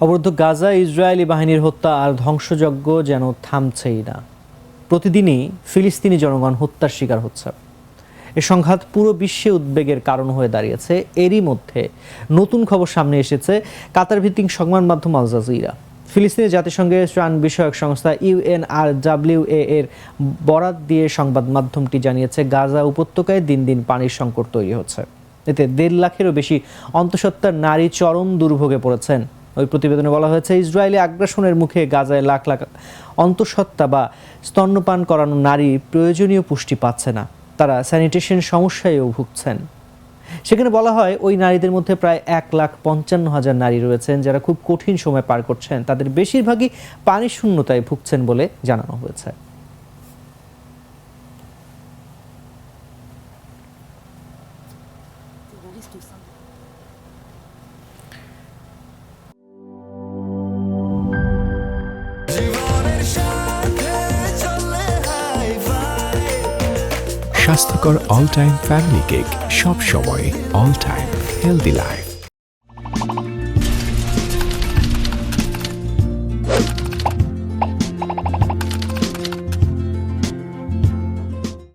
অবরুদ্ধ গাজা ইসরায়েলি বাহিনীর হত্যা আর ধ্বংসযজ্ঞ যেন থামছেই না। প্রতিদিনই ফিলিস্তিনি জনগণ হত্যার শিকার হচ্ছে। এ সংঘাত পুরো বিশ্বে উদ্বেগের কারণ হয়ে দাঁড়িয়েছে। এরই মধ্যে নতুন খবর সামনে এসেছে কাতার ভিত্তিক সংবাদ মাধ্যম আল জাজিরা। ফিলিস্তিনি জাতিসংঘের ত্রাণ বিষয়ক সংস্থা UNRWA এর বরাত দিয়ে সংবাদ মাধ্যমটি জানিয়েছে, গাজা উপত্যকায় দিন দিন পানির সংকট তৈরি হচ্ছে। এতে 1.5 লাখেরও বেশি অন্তঃসত্ত্বা নারী চরম দুর্ভোগে পড়েছেন। ওই প্রতিবেদনে বলা হয়েছে, ইসরায়েলি আগ্রাসনের মুখে গাজায় লাখ লাখ অন্তঃসত্ত্বা বা স্তন্যপান করানো নারী প্রয়োজনীয় পুষ্টি পাচ্ছে না। তারা স্যানিটেশন সমস্যায়ও ভুগছেন। সেখানে বলা হয়, ওই নারীদের মধ্যে প্রায় 1,55,000 নারী রয়েছেন যারা খুব কঠিন সময় পার করছেন। তাদের বেশিরভাগই পানি শূন্যতায় ভুগছেন বলে জানানো হয়েছে। স্বাস্থ্যকর অল টাইম ফ্যামিলি কেক, সব সময় অল টাইম হেলদি লাইফ।